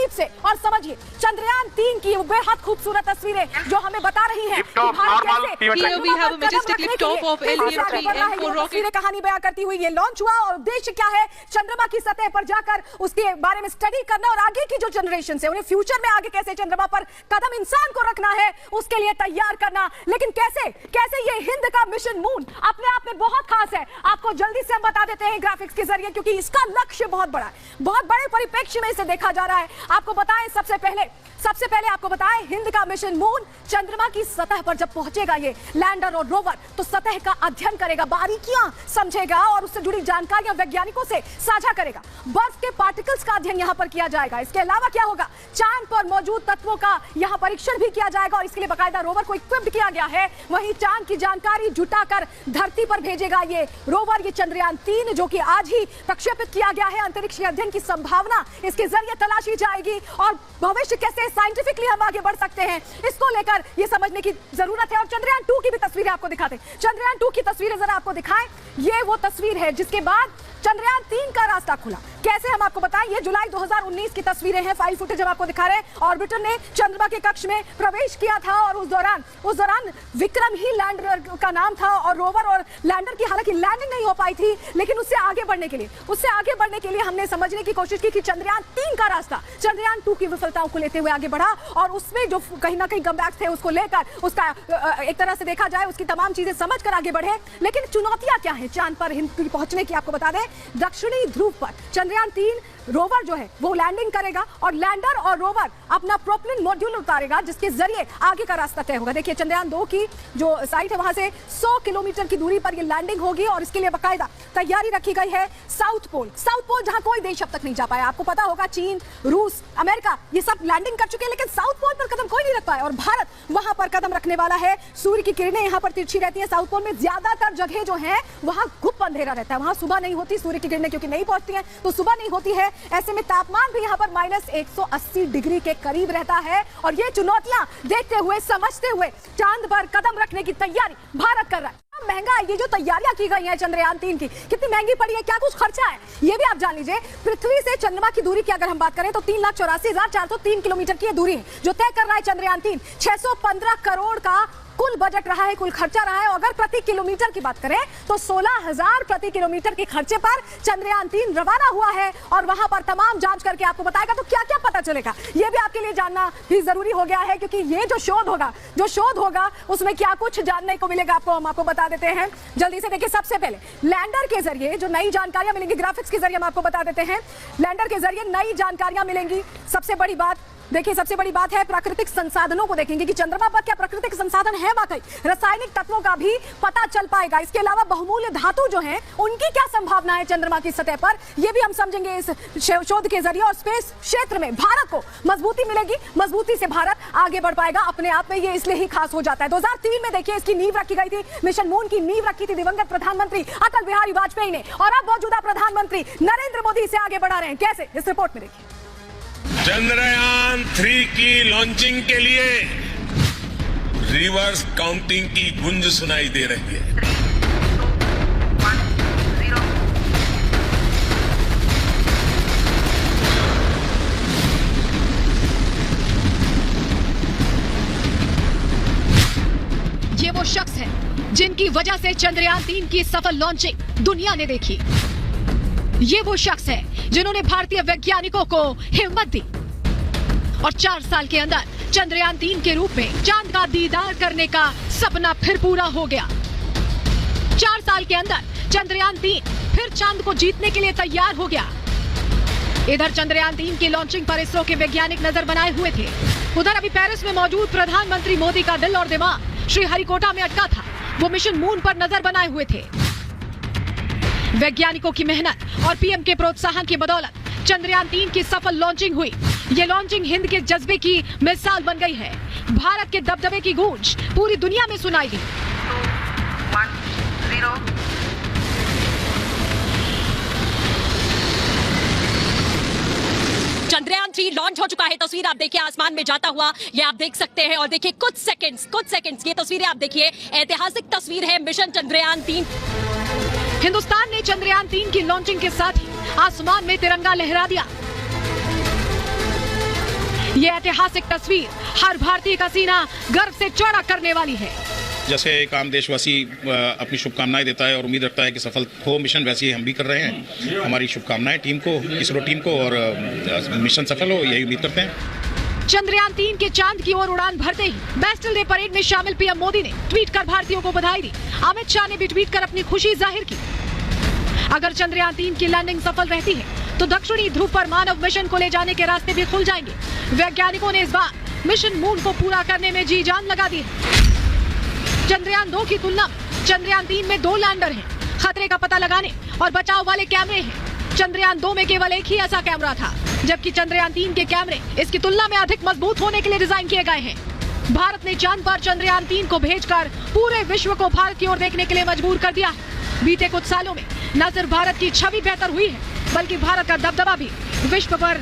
करीब से और समझिए चंद्रयान 3 की बेहद खूबसूरत तस्वीरें जो हमें बता रही हैं कि भारत कैसे कहानी बयां करती हुई ये लॉन्च हुआ और उद्देश्य क्या है, चंद्रमा की सतह पर जाकर उसके बारे में स्टडी करना और आगे की जो जनरेशन है उन्हें फ्यूचर में आगे कैसे चंद्रमा पर कदम इंसान को रखना है उसके लिए तैयार करना। लेकिन कैसे कैसे ये हिंद का मिशन मून अपने आप में बहुत खास है, आपको जल्दी से हम बता देते हैं ग्राफिक्स के जरिए, क्योंकि इसका लक्ष्य बहुत बड़ा है, बहुत बड़े परिप्रेक्ष्य में इसे देखा जा रहा है। आपको बताएं सबसे पहले आपको बताएं हिंद का मिशन मून चंद्रमा की सतह पर जब पहुंचेगा ये लैंडर और रोवर तो सतह का अध्ययन करेगा, बारीकियां समझेगा और उससे जुड़ी जानकारियां वैज्ञानिकों से साझा करेगा। बर्फ के पार्टिकल्स का अध्ययन यहां पर किया जाएगा। इसके अलावा क्या होगा, चांद पर मौजूद तत्वों का यहां परीक्षण भी किया जाएगा और इसके लिए बाकायदा रोवर को इक्विप्ड किया गया है। वहीं चांद की जानकारी जुटाकर धरती पर भेजेगा ये रोवर, ये चंद्रयान 3 जो कि आज ही प्रक्षेपित किया गया है। अंतरिक्ष अध्ययन की संभावना इसके जरिए तलाशी जाएगी और भविष्य कैसे साइंटिफिकली हम आगे बढ़ सकते हैं इसको लेकर ये समझने की जरूरत है। और चंद्रयान 2 की भी तस्वीरें आपको दिखाते हैं, चंद्रयान 2 की तस्वीरें जरा आपको दिखाएं। ये वो तस्वीर है जिसके बाद चंद्रयान 3 का रास्ता खुला। कैसे हम आपको बताएं, ये जुलाई 2019 की तस्वीरें हैं, फाइल फुटेज हम आपको दिखा रहे हैं। ऑर्बिटर ने चंद्रमा के कक्ष में प्रवेश किया था और उस दौरान विक्रम ही लैंडर का नाम था और रोवर और लैंडर की हालांकि लैंडिंग नहीं हो पाई थी, लेकिन उससे आगे बढ़ने के लिए हमने समझने की कोशिश की कि चंद्रयान 3 का रास्ता चंद्रयान 2 की विफलताओं को लेते हुए आगे बढ़ा और उसमें जो कहीं ना कहीं कमबैक्स थे उसको लेकर उसका एक तरह से देखा जाए उसकी तमाम चीजें समझकर आगे बढ़े। लेकिन चुनौतियां क्या है चांद पर हिंद पहुंचने की, आपको बता दें दक्षिणी ध्रुव पर चंद्रयान 3 रोवर जो है वो लैंडिंग करेगा और लैंडर और रोवर अपना प्रोपेलर मॉड्यूल उतारेगा जिसके जरिए आगे का रास्ता तय होगा। देखिए चंद्रयान 2 की जो साइट है वहां से 100 किलोमीटर की दूरी पर ये लैंडिंग होगी और इसके लिए बाकायदा तैयारी रखी गई है। साउथ पोल जहां कोई देश अब तक नहीं जा पाया, आपको पता होगा चीन, रूस, अमेरिका ये सब लैंडिंग कर चुके हैं, लेकिन साउथ पोल पर कदम कोई नहीं रख पाया और भारत वहां पर कदम रखने वाला है। सूर्य की किरणें यहाँ पर तिरछी रहती है, साउथ पोल में ज्यादातर जगह जो है वहां गुप्त अंधेरा रहता है, वहां सुबह नहीं होती, सूर्य की किरणें क्योंकि नहीं पहुंचती है तो सुबह नहीं होती है। ऐसे में तापमान भी यहाँ पर -180 डिग्री के करीब रहता है और ये चुनौतियां देखते हुए समझते हुए चांद पर कदम रखने की तैयारी भारत कर रहा है। महंगा है ये जो तैयारियां की गई हैं चंद्रयान 3 की, कितनी महंगी पड़ी है, क्या कुछ खर्चा है ये भी आप जान लीजिए। पृथ्वी से चंद्रमा की दूरी की अगर हम बात करें तो 3,84,403 किलोमीटर की दूरी है जो तय कर रहा है चंद्रयान 3। 615 करोड़ का कुल बजट रहा है, कुल खर्चा रहा है। अगर प्रति किलोमीटर की बात करें तो 16,000 प्रति किलोमीटर के खर्चे पर चंद्रयान 3 रवाना हुआ है और वहां पर तमाम जांच करके आपको बताएगा। तो क्या क्या पता चलेगा ये भी आपके लिए जानना भी जरूरी हो गया है, क्योंकि ये जो शोध होगा उसमें क्या कुछ जानने को मिलेगा आपको हम आपको बता देते हैं जल्दी से। देखिए सबसे पहले लैंडर के जरिए जो नई जानकारियां मिलेंगी, ग्राफिक्स के जरिए हम आपको बता देते हैं, लैंडर के जरिए नई जानकारियां मिलेंगी। सबसे बड़ी बात देखिए, सबसे बड़ी बात है प्राकृतिक संसाधनों को देखेंगे कि चंद्रमा पर क्या प्राकृतिक संसाधन है, वाकई रासायनिक तत्वों का भी पता चल पाएगा। इसके अलावा बहुमूल्य धातु जो हैं उनकी क्या संभावना है चंद्रमा की सतह पर, ये भी हम समझेंगे इस शोध के जरिए। और स्पेस क्षेत्र में भारत को मजबूती मिलेगी, मजबूती से भारत आगे बढ़ पाएगा। अपने आप में ये इसलिए ही खास हो जाता है। 2003 में देखिए इसकी नींव रखी गई थी, मिशन मून की नींव रखी थी दिवंगत प्रधानमंत्री अटल बिहारी वाजपेयी ने और अब मौजूदा प्रधानमंत्री नरेंद्र मोदी इसे आगे बढ़ा रहे हैं। कैसे, इस रिपोर्ट में देखिए। चंद्रयान 3 की लॉन्चिंग के लिए रिवर्स काउंटिंग की गूंज सुनाई दे रही है। 3, 2, 1, 0। ये वो शख्स है जिनकी वजह से चंद्रयान 3 की सफल लॉन्चिंग दुनिया ने देखी। ये वो शख्स है जिन्होंने भारतीय वैज्ञानिकों को हिम्मत दी और 4 साल के अंदर चंद्रयान 3 के रूप में चांद का दीदार करने का सपना फिर पूरा हो गया। 4 साल के अंदर चंद्रयान 3 फिर चांद को जीतने के लिए तैयार हो गया। इधर चंद्रयान 3 की लॉन्चिंग पर इसरो के वैज्ञानिक नजर बनाए हुए थे। उधर अभी पेरिस में मौजूद प्रधानमंत्री मोदी का दिल और दिमाग श्रीहरिकोटा में अटका था। वो मिशन मून पर नजर बनाए हुए थे। वैज्ञानिकों की मेहनत और पीएम के प्रोत्साहन की बदौलत चंद्रयान 3 की सफल लॉन्चिंग हुई। ये लॉन्चिंग हिंद के जज्बे की मिसाल बन गई है। भारत के दबदबे की गूंज पूरी दुनिया में सुनाई दी। 2, 1, 0। चंद्रयान 3 लॉन्च हो चुका है। तस्वीर आप देखिए आसमान में जाता हुआ, ये आप देख सकते हैं। और देखिए कुछ सेकंड्स ये तस्वीरें आप देखिए, ऐतिहासिक तस्वीर है मिशन चंद्रयान 3। हिंदुस्तान ने चंद्रयान 3 की लॉन्चिंग के साथ ही आसमान में तिरंगा लहरा दिया। ये ऐतिहासिक तस्वीर हर भारतीय का सीना गर्व से चौड़ा करने वाली है। जैसे एक आम देशवासी अपनी शुभकामनाएं देता है और उम्मीद रखता है कि सफल हो मिशन, वैसे ही हम भी कर रहे हैं। हमारी शुभकामनाएं टीम को, इसरो टीम को, और मिशन सफल हो यही उम्मीद करते हैं। चंद्रयान 3 के चांद की ओर उड़ान भरते ही बेस्टल डे परेड में शामिल पीएम मोदी ने ट्वीट कर भारतीयों को बधाई दी। अमित शाह ने भी ट्वीट कर अपनी खुशी जाहिर की। अगर चंद्रयान 3 की लैंडिंग सफल रहती है तो दक्षिणी ध्रुव पर मानव मिशन को ले जाने के रास्ते भी खुल जाएंगे। वैज्ञानिकों ने इस बार मिशन मून को पूरा करने में जी जान लगा दी है। चंद्रयान 2 की तुलना में चंद्रयान 3 में 2 लैंडर हैं। खतरे का पता लगाने और बचाव वाले कैमरे हैं। चंद्रयान 2 में केवल एक ही ऐसा कैमरा था, जबकि चंद्रयान 3 के कैमरे इसकी तुलना में अधिक मजबूत होने के लिए डिजाइन किए गए हैं। भारत ने चांद पर चंद्रयान 3 को भेजकर पूरे विश्व को भारत की ओर देखने के लिए मजबूर कर दिया है। बीते कुछ सालों में न सिर्फ भारत की छवि बेहतर हुई है, बल्कि भारत का दबदबा भी विश्व पर